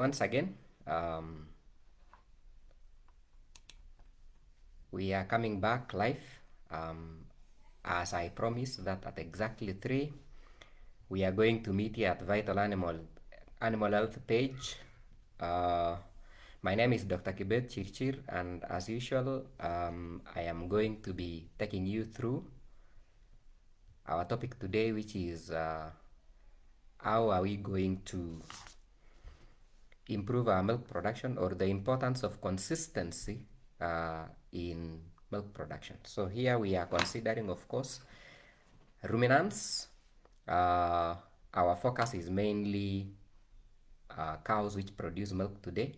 once again. We are coming back live. As I promised that at exactly 3, we are going to meet here at Vital Animal Health page. My name is Dr. Kibet Chirchir, and as usual, I am going to be taking you through our topic today, which is how are we going to improve our milk production, or the importance of consistency in milk production. So here we are considering, of course, ruminants. Our focus is mainly cows which produce milk today.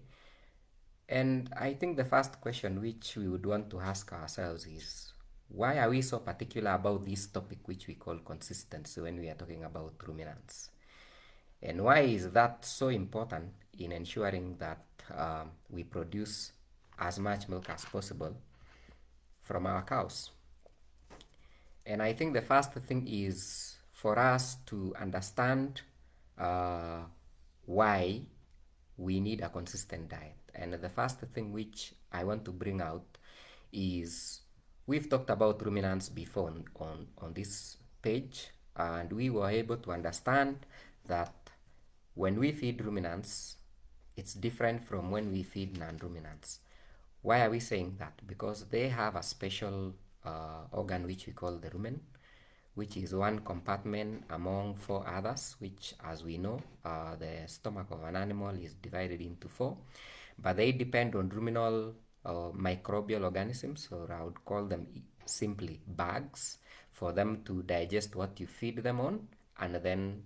And I think the first question which we would want to ask ourselves is, why are we so particular about this topic which we call consistency when we are talking about ruminants? And why is that so important in ensuring that we produce as much milk as possible from our cows? And I think the first thing is for us to understand why we need a consistent diet. And the first thing which I want to bring out is, we've talked about ruminants before on this page, and we were able to understand that when we feed ruminants, it's different from when we feed non-ruminants. Why are we saying that? Because they have a special organ which we call the rumen, which is one compartment among 4 others, which, as we know, the stomach of an animal is divided into 4, but they depend on ruminal microbial organisms, or I would call them simply bags, for them to digest what you feed them on, and then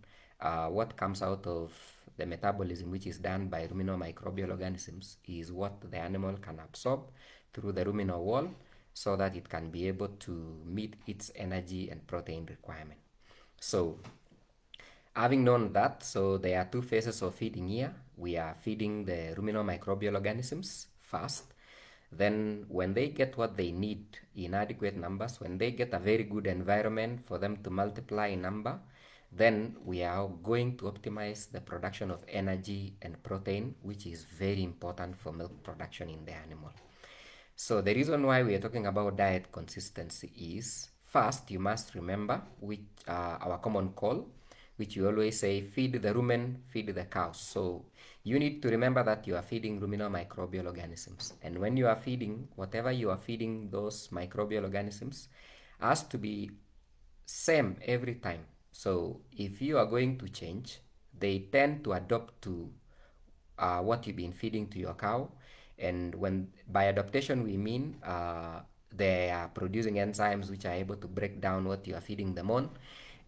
what comes out of the metabolism, which is done by ruminal microbial organisms, is what the animal can absorb through the ruminal wall, so that it can be able to meet its energy and protein requirement. So, having known that, so there are 2 phases of feeding here. We are feeding the ruminal microbial organisms first. Then when they get what they need in adequate numbers, when they get a very good environment for them to multiply in number, then we are going to optimize the production of energy and protein, which is very important for milk production in the animal. So the reason why we are talking about diet consistency is, first, you must remember which our common call, which you always say, feed the rumen, feed the cows. So you need to remember that you are feeding ruminal microbial organisms. And when you are feeding, whatever you are feeding those microbial organisms has to be same every time. So if you are going to change, they tend to adopt to what you've been feeding to your cow. And when by adaptation we mean they are producing enzymes which are able to break down what you are feeding them on,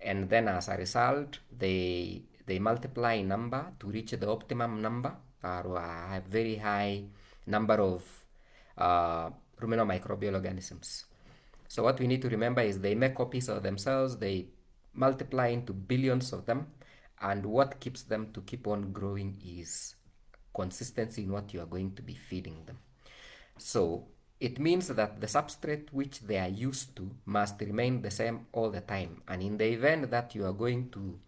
and then as a result they multiply in number to reach the optimum number, or a very high number of ruminal microbial organisms. So what we need to remember is they make copies of themselves, they multiply into billions of them, and what keeps them to keep on growing is consistency in what you are going to be feeding them. So it means that the substrate which they are used to must remain the same all the time. And in the event that you are going to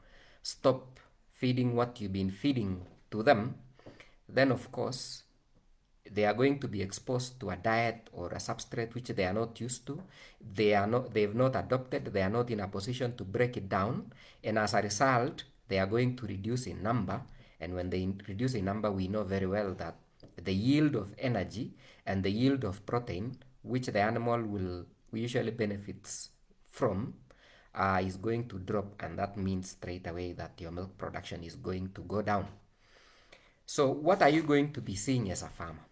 stop feeding what you've been feeding to them, then of course they are going to be exposed to a diet or a substrate which they are not used to. They've not adopted, they are not in a position to break it down, and as a result they are going to reduce in number. And when they reduce in number, we know very well that the yield of energy and the yield of protein, which the animal will usually benefits from, is going to drop, and that means straight away that your milk production is going to go down. So what are you going to be seeing as a farmer?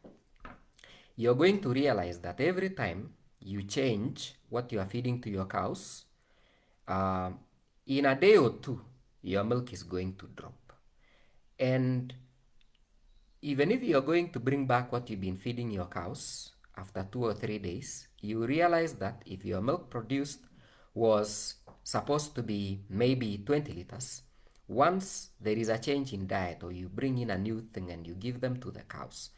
You're going to realize that every time you change what you are feeding to your cows, in a day or 2, your milk is going to drop. And even if you're going to bring back what you've been feeding your cows after 2 or 3 days, you realize that if your milk produced was supposed to be maybe 20 liters, once there is a change in diet, or you bring in a new thing and you give them to the cows,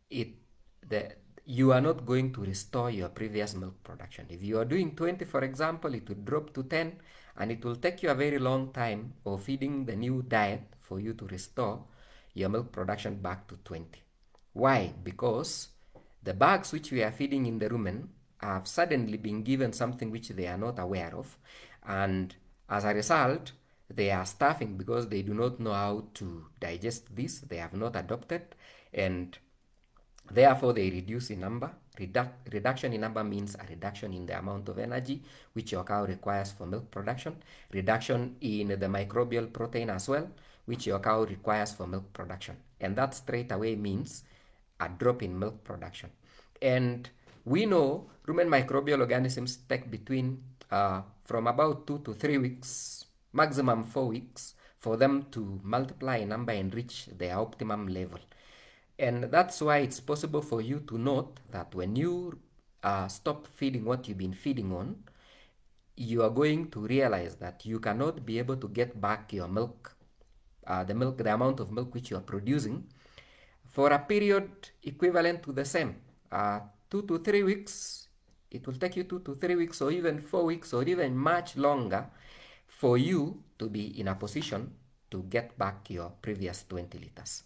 you are not going to restore your previous milk production. If you are doing 20, for example, it will drop to 10, and it will take you a very long time of feeding the new diet for you to restore your milk production back to 20. Why? Because the bugs which we are feeding in the rumen have suddenly been given something which they are not aware of, and as a result, they are starving because they do not know how to digest this. They have not adopted, and therefore they reduce in number. Reduction in number means a reduction in the amount of energy which your cow requires for milk production. Reduction in the microbial protein as well, which your cow requires for milk production. And that straight away means a drop in milk production. And we know rumen microbial organisms take between from about 2 to 3 weeks, maximum 4 weeks, for them to multiply in number and reach their optimum level. And that's why it's possible for you to note that when you stop feeding what you've been feeding on, you are going to realize that you cannot be able to get back your milk, the amount of milk which you are producing for a period equivalent to the same. 2 to 3 weeks, it will take you 2 to 3 weeks or even 4 weeks or even much longer for you to be in a position to get back your previous 20 liters.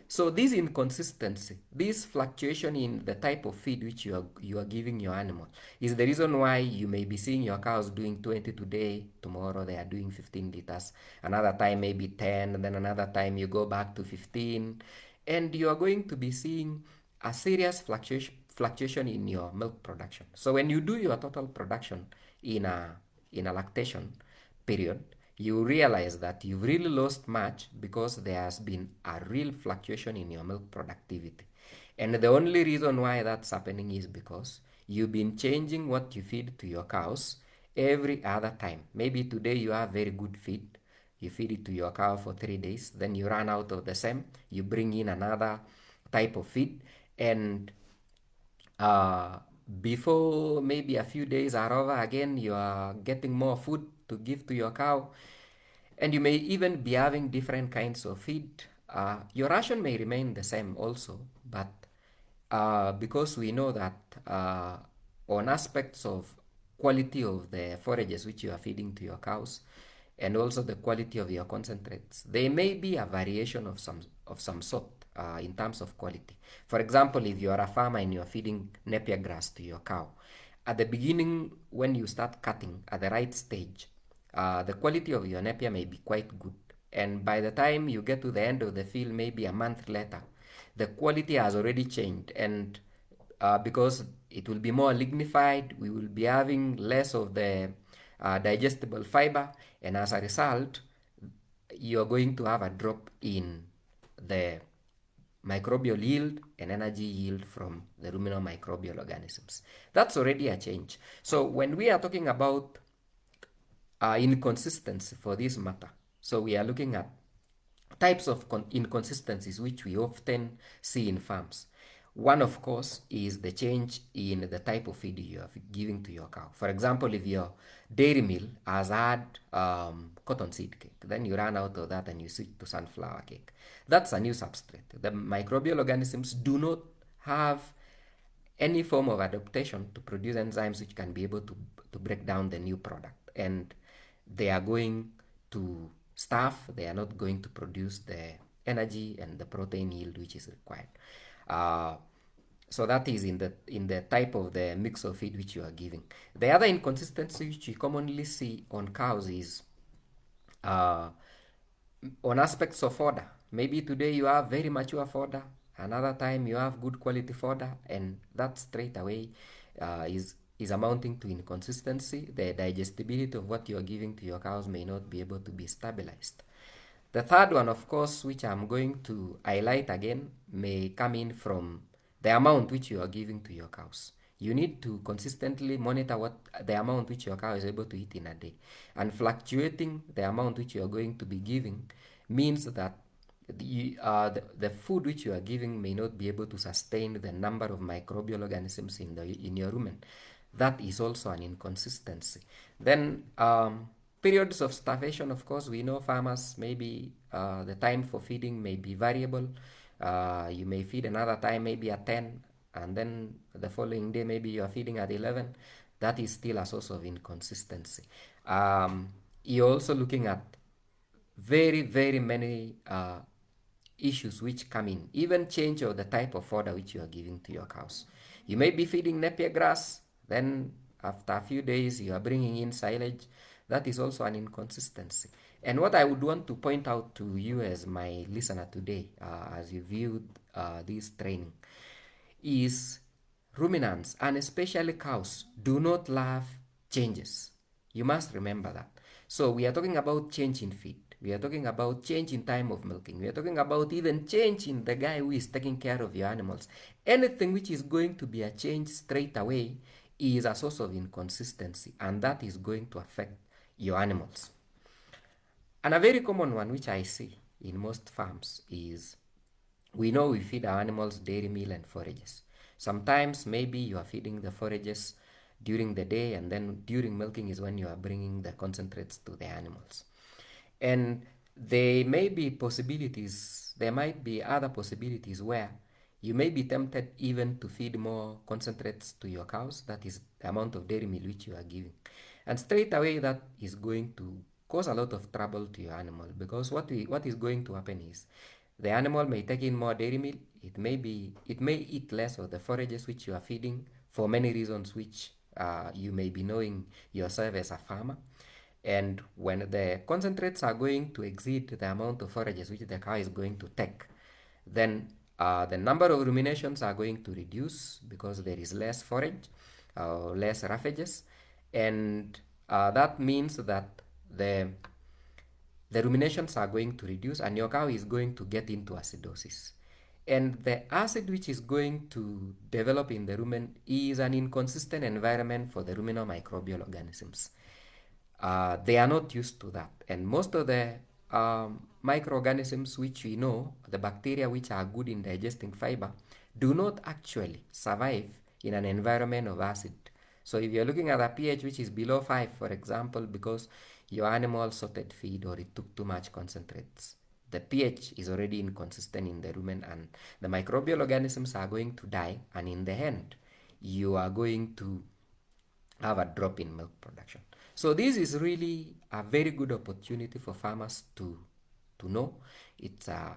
So this inconsistency, this fluctuation in the type of feed which you are giving your animal is the reason why you may be seeing your cows doing 20 today, tomorrow they are doing 15 liters, another time maybe 10, and then another time you go back to 15, and you are going to be seeing a serious fluctuation in your milk production. So when you do your total production in a lactation period, you realize that you've really lost much because there has been a real fluctuation in your milk productivity. And the only reason why that's happening is because you've been changing what you feed to your cows every other time. Maybe today you have very good feed, you feed it to your cow for 3 days, then you run out of the same, you bring in another type of feed, and before maybe a few days are over, again you are getting more food to give to your cow, and you may even be having different kinds of feed. Your ration may remain the same also, but because we know that on aspects of quality of the forages which you are feeding to your cows and also the quality of your concentrates, there may be a variation of some sort in terms of quality. For example, if you are a farmer and you are feeding napier grass to your cow, at the beginning when you start cutting at the right stage, the quality of your napier may be quite good, and by the time you get to the end of the field, maybe a month later, the quality has already changed, and because it will be more lignified, we will be having less of the digestible fiber, and as a result, you're going to have a drop in the microbial yield and energy yield from the ruminal microbial organisms. That's already a change. So when we are talking about inconsistency for this matter, so we are looking at types of inconsistencies which we often see in farms. One, of course, is the change in the type of feed you are giving to your cow. For example, if your dairy mill has had cottonseed cake, then you run out of that and you switch to sunflower cake. That's a new substrate. The microbial organisms do not have any form of adaptation to produce enzymes which can be able to break down the new product. And they are going to starve, they are not going to produce the energy and the protein yield which is required. So that is in the type of the mix of feed which you are giving. The other inconsistency which you commonly see on cows is on aspects of fodder. Maybe today you have very mature fodder, another time you have good quality fodder, and that straight away is amounting to inconsistency. The digestibility of what you are giving to your cows may not be able to be stabilized. The third one, of course, which I'm going to highlight again, may come in from the amount which you are giving to your cows. You need to consistently monitor what the amount which your cow is able to eat in a day. And fluctuating the amount which you are going to be giving means that the food which you are giving may not be able to sustain the number of microbial organisms in your rumen. That is also an inconsistency. Then periods of starvation, of course, we know farmers, maybe the time for feeding may be variable. You may feed another time maybe at 10, and then the following day maybe you are feeding at 11. That is still a source of inconsistency. You're also looking at very, very many issues which come in, even change of the type of fodder which you are giving to your cows. You may be feeding napier grass, then after a few days you are bringing in silage. That is also an inconsistency. And what I would want to point out to you as my listener today, as you viewed this training, is ruminants and especially cows do not love changes. You must remember that. So we are talking about change in feed. We are talking about change in time of milking. We are talking about even change in the guy who is taking care of your animals. Anything which is going to be a change straight away is a source of inconsistency, and that is going to affect your animals. And a very common one which I see in most farms is we know we feed our animals dairy meal and forages. Sometimes maybe you are feeding the forages during the day, and then during milking is when you are bringing the concentrates to the animals. And there may be possibilities, there might be other possibilities where you may be tempted even to feed more concentrates to your cows. That is the amount of dairy meal which you are giving. And straight away that is going to cause a lot of trouble to your animal, because what is going to happen is the animal may take in more dairy meal. It may eat less of the forages which you are feeding for many reasons which you may be knowing yourself as a farmer. And when the concentrates are going to exceed the amount of forages which the cow is going to take, then the number of ruminations are going to reduce because there is less forage, less roughages, and that means that the ruminations are going to reduce and your cow is going to get into acidosis. And the acid which is going to develop in the rumen is an inconsistent environment for the ruminal microbial organisms. They are not used to that. And most of the microorganisms which we know, the bacteria which are good in digesting fiber, do not actually survive in an environment of acid. So if you're looking at a pH which is below 5, for example, because your animal sorted feed or it took too much concentrates, the pH is already inconsistent in the rumen and the microbial organisms are going to die, and in the end, you are going to have a drop in milk production. So this is really a very good opportunity for farmers to know. It's a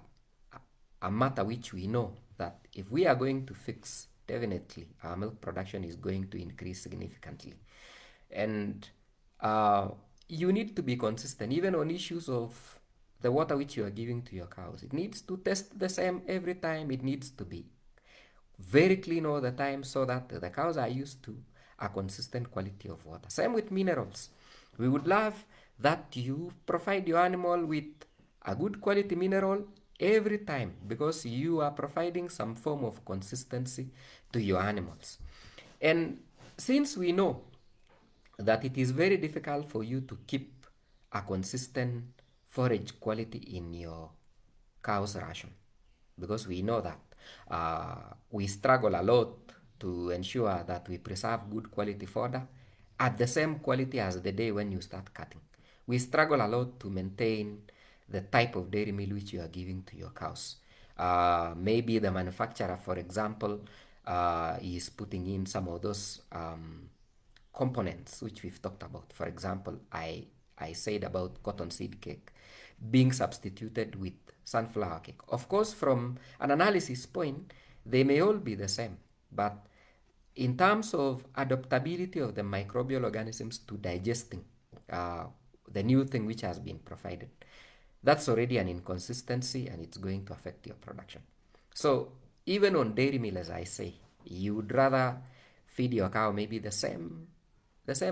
matter which we know that if we are going to fix, definitely our milk production is going to increase significantly. And you need to be consistent even on issues of the water which you are giving to your cows. It needs to test the same every time. It needs to be very clean all the time so that the cows are used to a consistent quality of water. Same with minerals. We would love that you provide your animal with a good quality mineral every time, because you are providing some form of consistency to your animals. And since we know that it is very difficult for you to keep a consistent forage quality in your cow's ration, because we know that we struggle a lot to ensure that we preserve good quality fodder at the same quality as the day when you start cutting. We struggle a lot to maintain the type of dairy meal which you are giving to your cows. Maybe the manufacturer, for example, is putting in some of those components which we've talked about. For example, I said about cottonseed cake being substituted with sunflower cake. Of course, from an analysis point, they may all be the same, but in terms of adaptability of the microbial organisms to digesting the new thing which has been provided, that's already an inconsistency and it's going to affect your production. So even on dairy meal, as I say, you would rather feed your cow maybe the same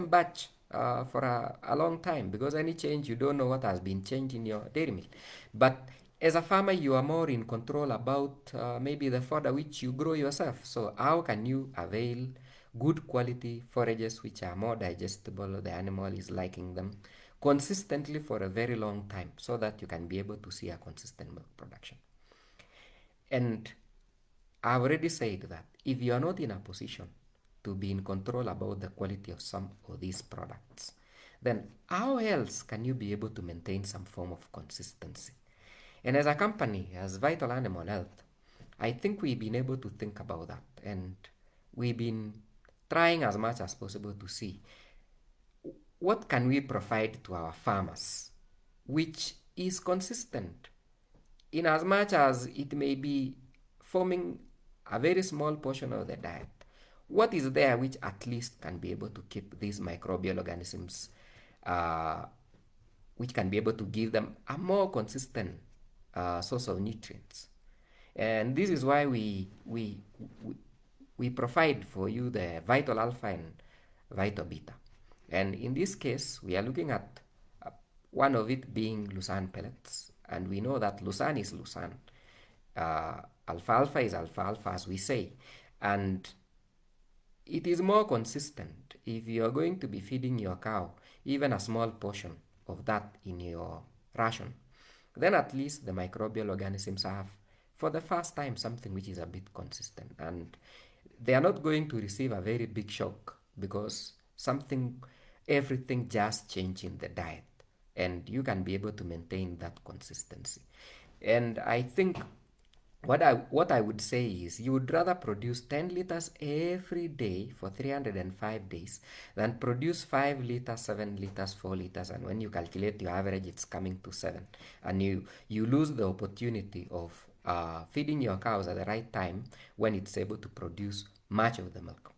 batch for a long time, because any change, you don't know what has been changed in your dairy meal. But as a farmer, you are more in control about maybe the fodder which you grow yourself. So how can you avail good quality forages which are more digestible, the animal is liking them consistently for a very long time, so that you can be able to see a consistent milk production. And I've already said that if you are not in a position to be in control about the quality of some of these products, then how else can you be able to maintain some form of consistency? And as a company, as Vital Animal Health, I think we've been able to think about that, and we've been trying as much as possible to see what can we provide to our farmers which is consistent in as much as it may be forming a very small portion of the diet, what is there which at least can be able to keep these microbial organisms, uh, which can be able to give them a more consistent source of nutrients? And this is why we, we provide for you the vital alpha and vital beta. And in this case, we are looking at one of it being Lucerne pellets. And we know that Lucerne is Lucerne. Alfalfa is alfalfa, as we say. And it is more consistent if you are going to be feeding your cow even a small portion of that in your ration. Then at least the microbial organisms have, for the first time, something which is a bit consistent. And they are not going to receive a very big shock because everything just changed in the diet. And you can be able to maintain that consistency. And I think what I would say is you would rather produce 10 liters every day for 305 days than produce 5 liters, 7 liters, 4 liters, and when you calculate your average, it's coming to 7. And you lose the opportunity of feeding your cows at the right time when it's able to produce much of the milk.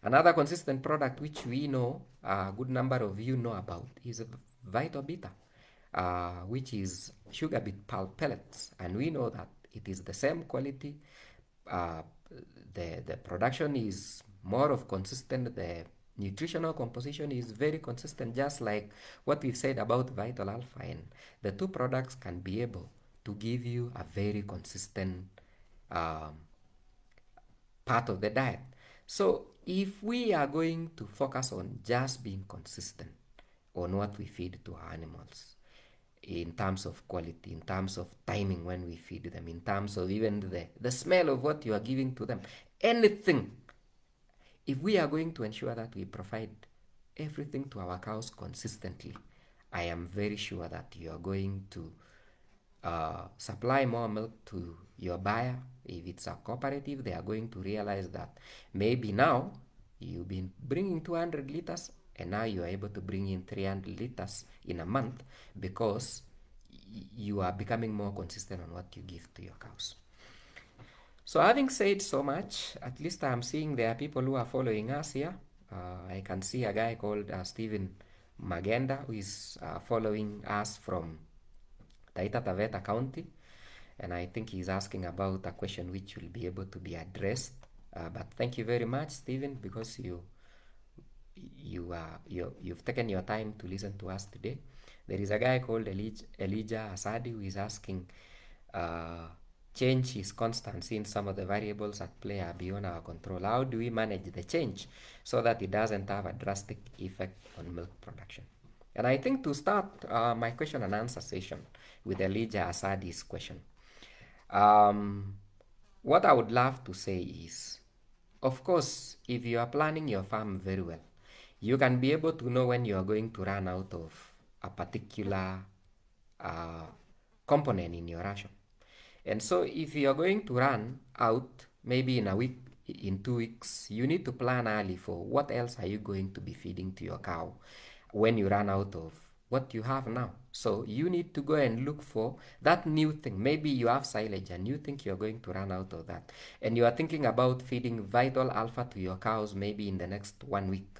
Another consistent product which we know, a good number of you know about, is Vita Beta, which is sugar beet pulp pellets. And we know that it is the same quality. Uh, the production is more of consistent. The nutritional composition is very consistent, just like what we've said about Vital Alpha. And the two products can be able to give you a very consistent part of the diet. So if we are going to focus on just being consistent on what we feed to our animals, in terms of quality, in terms of timing when we feed them, in terms of even the smell of what you are giving to them, anything, if we are going to ensure that we provide everything to our cows consistently, I am very sure that you are going to supply more milk to your buyer. If it's a cooperative, they are going to realize that maybe now you've been bringing 200 liters and now you are able to bring in 300 liters in a month because you are becoming more consistent on what you give to your cows. So having said so much, at least I'm seeing there are people who are following us here. I can see a guy called Stephen Magenda who is following us from Taita Taveta County. And I think he's asking about a question which will be able to be addressed. But thank you very much, Stephen, because you've taken your time to listen to us today. There is a guy called Elijah Asadi who is asking, change is constant since some of the variables at play are beyond our control. How do we manage the change so that it doesn't have a drastic effect on milk production? And I think to start my question and answer session with Elijah Asadi's question, what I would love to say is, of course, if you are planning your farm very well, you can be able to know when you are going to run out of a particular component in your ration. And so if you are going to run out maybe in a week, in 2 weeks, you need to plan early for what else are you going to be feeding to your cow when you run out of what you have now. So you need to go and look for that new thing. Maybe you have silage and you think you're going to run out of that. And you are thinking about feeding Vital Alpha to your cows maybe in the next 1 week.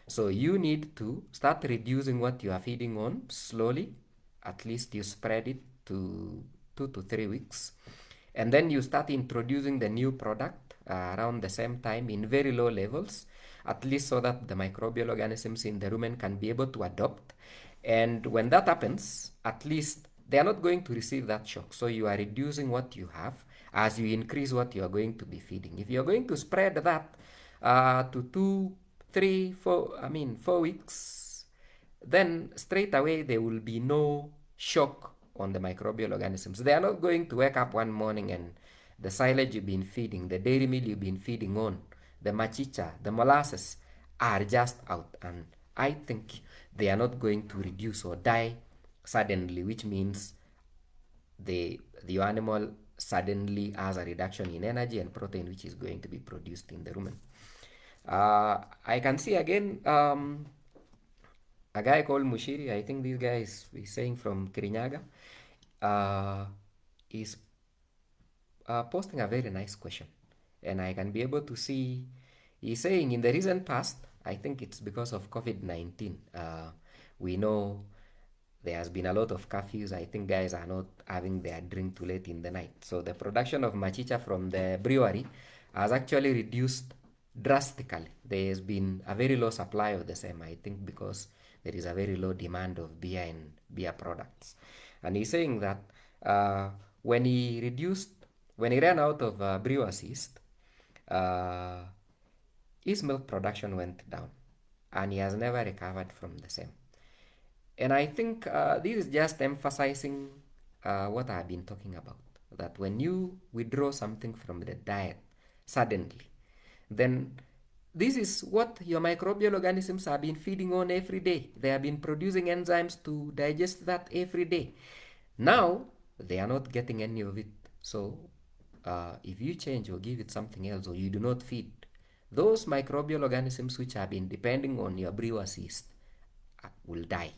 So you need to start reducing what you are feeding on slowly. At least you spread it to 2 to 3 weeks. And then you start introducing the new product around the same time in very low levels, at least so that the microbial organisms in the rumen can be able to adopt. And when that happens, at least they are not going to receive that shock. So you are reducing what you have as you increase what you are going to be feeding. If you are going to spread that to 2, 3, 4 weeks, then straight away there will be no shock on the microbial organisms. They are not going to wake up one morning and the silage you've been feeding, the dairy meal you've been feeding on, the machicha, the molasses are just out. And I think they are not going to reduce or die suddenly, which means the animal suddenly has a reduction in energy and protein which is going to be produced in the rumen. I can see again a guy called Mushiri. I think this guy is saying from Kirinyaga. is posting a very nice question. And I can be able to see, he's saying in the recent past, I think it's because of COVID-19. We know there has been a lot of curfews. I think guys are not having their drink too late in the night. So the production of machicha from the brewery has actually reduced drastically. There has been a very low supply of the same, I think, because there is a very low demand of beer and beer products. And he's saying that uh, when he reduced, when he ran out of brewer's yeast, uh, his milk production went down, and he has never recovered from the same. And I think this is just emphasizing what I've been talking about. That when you withdraw something from the diet suddenly, then this is what your microbial organisms have been feeding on every day. They have been producing enzymes to digest that every day. Now, they are not getting any of it. So, if you change or give it something else, or you do not feed, those microbial organisms which have been depending on your brewer's yeast will die.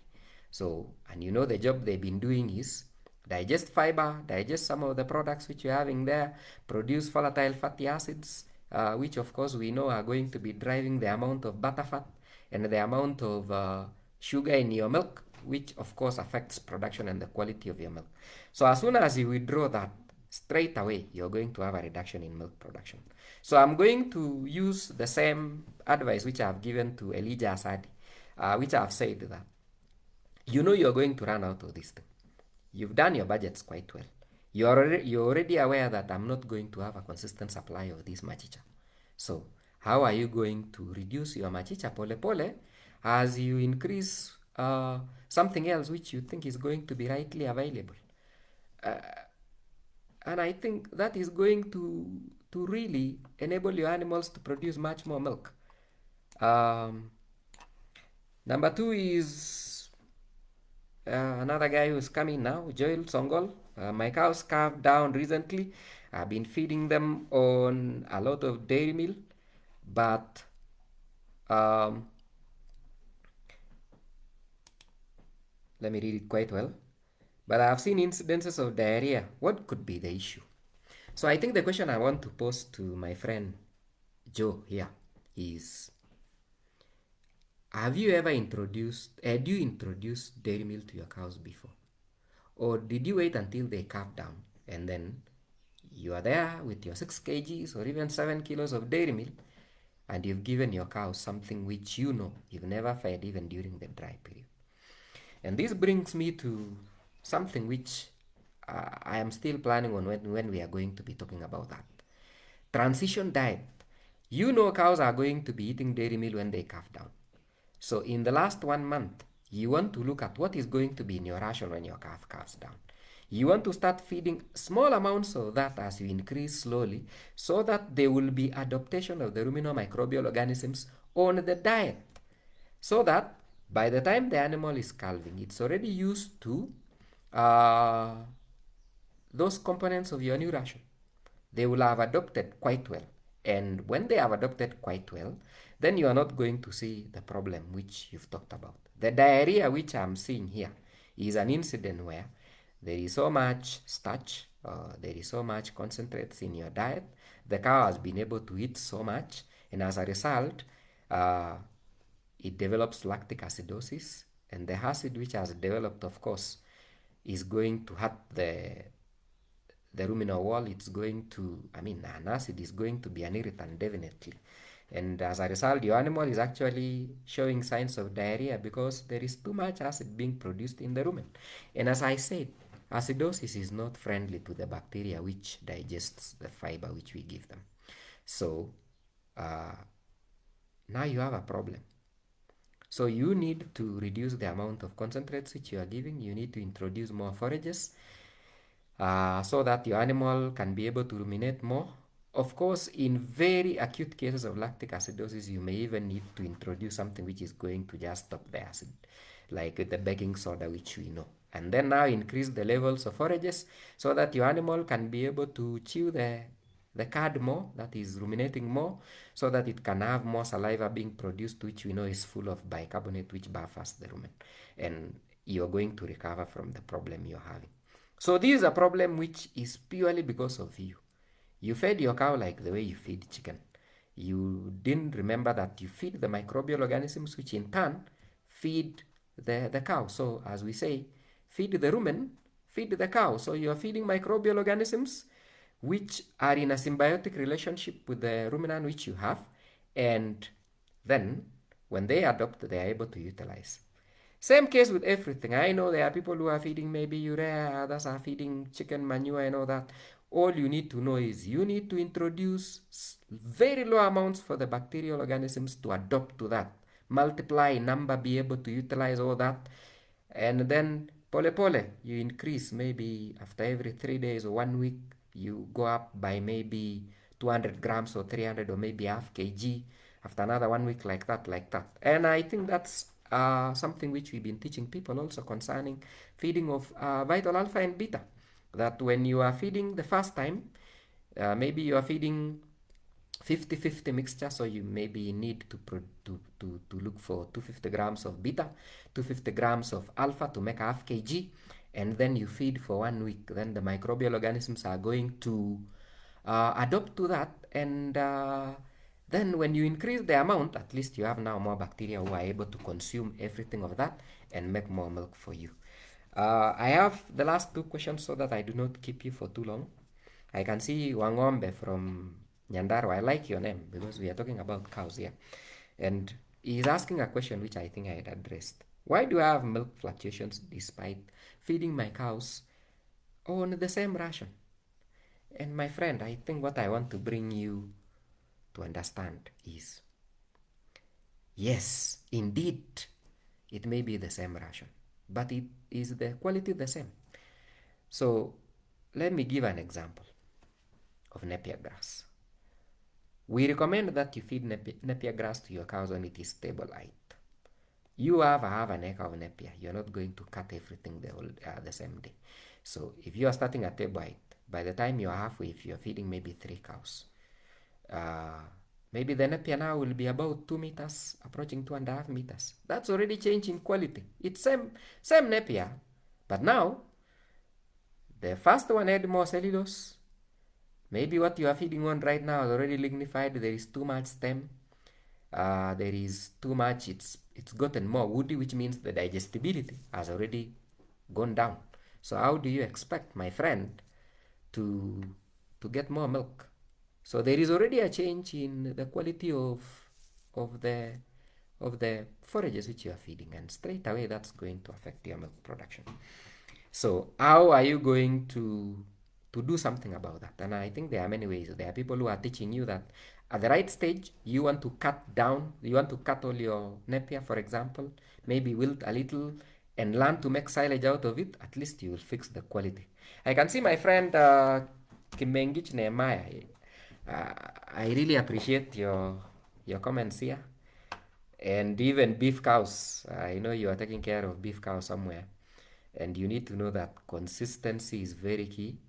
So, and you know the job they've been doing is digest fiber, digest some of the products which you're having there, produce volatile fatty acids, which of course we know are going to be driving the amount of butterfat and the amount of sugar in your milk, which of course affects production and the quality of your milk. So as soon as you withdraw that, straight away you're going to have a reduction in milk production. So I'm going to use the same advice which I've given to Elijah Asadi, which I've said that you know you're going to run out of this thing. You've done your budgets quite well. You're already aware that I'm not going to have a consistent supply of this machicha. So how are you going to reduce your machicha pole pole as you increase something else which you think is going to be rightly available? And I think that is going to really enable your animals to produce much more milk. Number two is another guy who's coming now, Joel Songol. My cows calved down recently. I've been feeding them on a lot of dairy meal, but um, let me read it quite well. But I've seen incidences of diarrhea. What could be the issue? So I think the question I want to pose to my friend Joe here is, have you ever had you introduced dairy milk to your cows before? Or did you wait until they calm down and then you are there with your 6 kgs or even 7 kilos of dairy milk and you've given your cows something which you know you've never fed even during the dry period? And this brings me to something which I am still planning on when we are going to be talking about that. Transition diet. You know cows are going to be eating dairy meal when they calf down. So in the last 1 month, you want to look at what is going to be in your ration when your calf calves down. You want to start feeding small amounts of that as you increase slowly so that there will be adaptation of the ruminant microbial organisms on the diet. So that by the time the animal is calving, it's already used to those components of your new ration. They will have adopted quite well. And when they have adopted quite well, then you are not going to see the problem which you've talked about. The diarrhea which I'm seeing here is an incident where there is so much starch, there is so much concentrates in your diet, the cow has been able to eat so much, and as a result, it develops lactic acidosis, and the acid which has developed, of course, is going to hurt the ruminal wall. It's going to, an acid is going to be an irritant, definitely. And as a result, your animal is actually showing signs of diarrhea because there is too much acid being produced in the rumen. And as I said, acidosis is not friendly to the bacteria which digests the fiber which we give them. So now you have a problem. So you need to reduce the amount of concentrates which you are giving. You need to introduce more forages so that your animal can be able to ruminate more. Of course, in very acute cases of lactic acidosis, you may even need to introduce something which is going to just stop the acid, like the baking soda, which we know. And then now increase the levels of forages so that your animal can be able to chew the cud more, that is ruminating more, so that it can have more saliva being produced, which we know is full of bicarbonate, which buffers the rumen. And you're going to recover from the problem you're having. So this is a problem which is purely because of you. You fed your cow like the way you feed chicken. You didn't remember that you feed the microbial organisms which in turn feed the cow. So as we say, feed the rumen, feed the cow. So you are feeding microbial organisms which are in a symbiotic relationship with the ruminant which you have, and then when they adopt, they are able to utilize. Same case with everything. I know there are people who are feeding maybe urea, others are feeding chicken manure and all that. All you need to know is you need to introduce very low amounts for the bacterial organisms to adopt to that. Multiply in number, be able to utilize all that. And then pole pole, you increase maybe after every 3 days or 1 week, you go up by maybe 200 grams or 300 or maybe half kg after another 1 week like that, like that. And I think that's something which we've been teaching people also concerning feeding of vital alpha and beta. That when you are feeding the first time, maybe you are feeding 50-50 mixture, so you maybe need to look for 250 grams of beta, 250 grams of alpha to make half kg, and then you feed for 1 week. Then the microbial organisms are going to adopt to that, and then when you increase the amount, at least you have now more bacteria who are able to consume everything of that and make more milk for you. I have the last two questions so that I do not keep you for too long. I can see Wangombe from Nyandarua. I like your name because we are talking about cows here. And he's asking a question which I think I had addressed. Why do I have milk fluctuations despite feeding my cows on the same ration? And my friend, I think what I want to bring you to understand is, yes, indeed, it may be the same ration, but it is the quality the same. So let me give an example of Napier grass. We recommend that you feed Napier grass to your cows when it is stable height. You have an acre of Napier. You're not going to cut everything the same day. So if you are starting at table height, by the time you're halfway, if you're feeding maybe 3 cows, maybe the Napier now will be about 2 meters, approaching 2.5 meters. That's already changing quality. It's same Napier, but now the first one had more cellulose. Maybe what you are feeding on right now is already lignified. There is too much stem. There is too much. It's gotten more woody, which means the digestibility has already gone down. So how do you expect, my friend, to get more milk? So there is already a change in the quality of the forages which you are feeding, and straight away that's going to affect your milk production. So how are you going to do something about that? And I think there are many ways. There are people who are teaching you that at the right stage, you want to cut down, you want to cut all your Napier, for example, maybe wilt a little and learn to make silage out of it. At least you will fix the quality. I can see my friend Kimengich Nehemiah. I really appreciate your comments here. And even beef cows, I know you are taking care of beef cows somewhere. And you need to know that consistency is very key.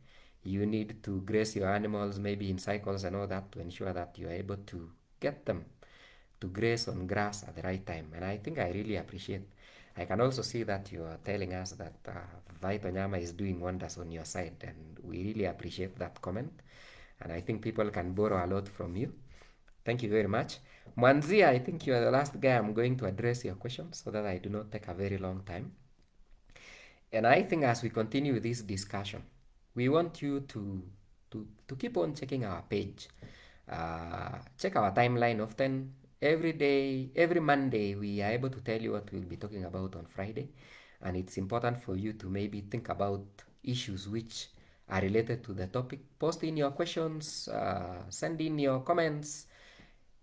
You need to graze your animals maybe in cycles and all that to ensure that you are able to get them to graze on grass at the right time. And I think I really appreciate. I can also see that you are telling us that Vito Nyama is doing wonders on your side, and we really appreciate that comment. And I think people can borrow a lot from you. Thank you very much. Mwanzia, I think you are the last guy I'm going to address your question so that I do not take a very long time. And I think as we continue with this discussion, we want you to keep on checking our page. Check our timeline often. Every day, every Monday, we are able to tell you what we'll be talking about on Friday. And it's important for you to maybe think about issues which are related to the topic. Post in your questions, send in your comments,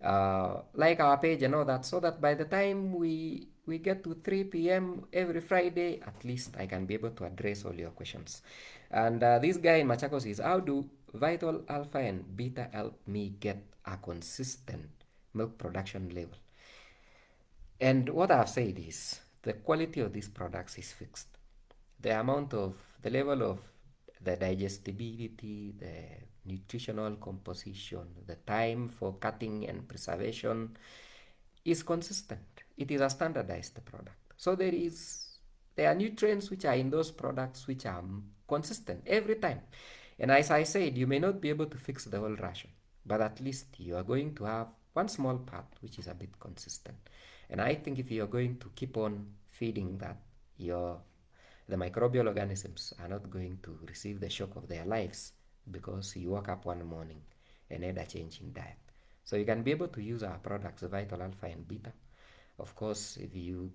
like our page and all that, so that by the time we get to 3 p.m. every Friday, at least I can be able to address all your questions. And this guy in Machakos is, how do vital alpha and beta help me get a consistent milk production level? And what I've said is the quality of these products is fixed. The level of the digestibility, the nutritional composition, the time for cutting and preservation is consistent. It is a standardized product. So there are nutrients which are in those products which are consistent every time. And as I said, you may not be able to fix the whole ration, but at least you are going to have one small part which is a bit consistent. And I think if you are going to keep on feeding that, the microbial organisms are not going to receive the shock of their lives because you woke up one morning and had a change in diet. So you can be able to use our products, Vital Alpha and Beta. Of course, if you,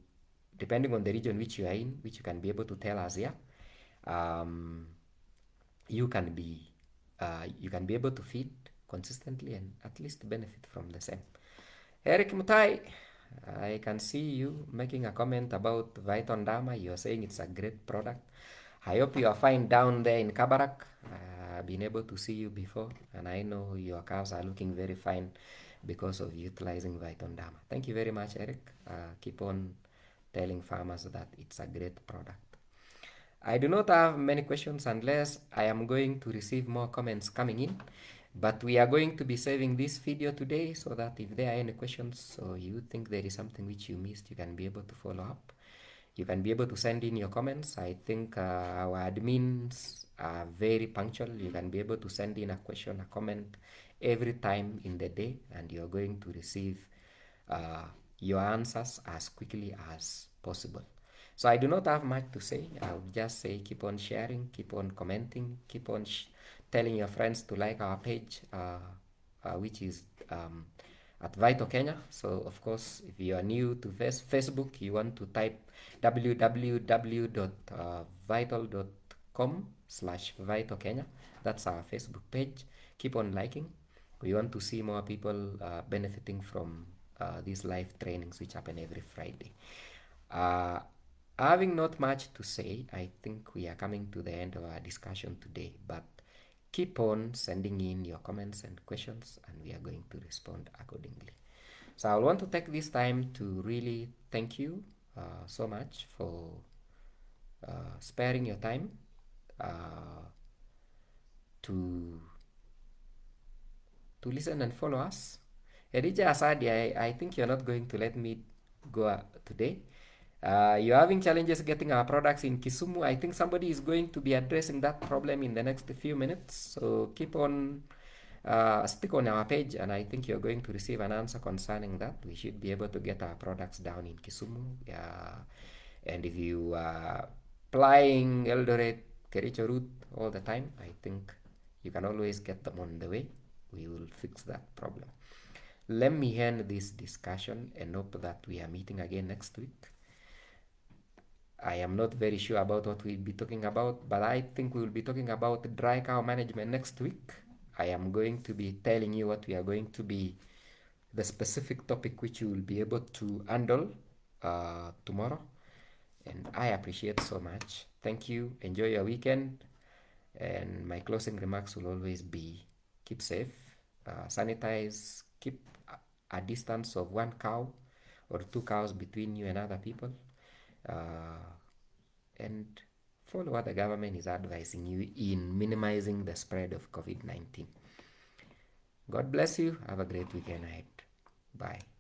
depending on the region which you are in, which you can be able to tell us here, you can be able to feed consistently and at least benefit from the same. Eric Mutai, I can see you making a comment about Viton Dharma. You are saying it's a great product. I hope you are fine down there in Kabarak. I've been able to see you before, and I know your cows are looking very fine because of utilizing Viton Dharma. Thank you very much, Eric. Keep on telling farmers that it's a great product. I do not have many questions unless I am going to receive more comments coming in. But we are going to be saving this video today so that if there are any questions or you think there is something which you missed, you can be able to follow up. You can be able to send in your comments. I think our admins are very punctual. You can be able to send in a question, a comment every time in the day, and you're going to receive your answers as quickly as possible. So I do not have much to say. I would just say keep on sharing, keep on commenting, keep on telling your friends to like our page, which is at Vital Kenya. So of course, if you are new to Facebook, you want to type www.vital.com/Vital Kenya. That's our Facebook page. Keep on liking. We want to see more people benefiting from these live trainings which happen every Friday. Having not much to say, I think we are coming to the end of our discussion today, but keep on sending in your comments and questions, and we are going to respond accordingly. So I want to take this time to really thank you so much for sparing your time to listen and follow us. Edija Asadi, I think you're not going to let me go today. You're having challenges getting our products in Kisumu. I think somebody is going to be addressing that problem in the next few minutes. So keep on, stick on our page, and I think you're going to receive an answer concerning that. We should be able to get our products down in Kisumu. And if you are applying Eldoret, Kericho route all the time, I think you can always get them on the way. We will fix that problem. Let me end this discussion and hope that we are meeting again next week. I am not very sure about what we'll be talking about, but I think we'll be talking about dry cow management next week. I am going to be telling you what we are going to be, the specific topic which you will be able to handle tomorrow. And I appreciate so much. Thank you. Enjoy your weekend. And my closing remarks will always be keep safe, sanitize, keep a distance of 1 cow or 2 cows between you and other people. And follow what the government is advising you in minimizing the spread of COVID-19. God bless you. Have a great weekend ahead. Bye.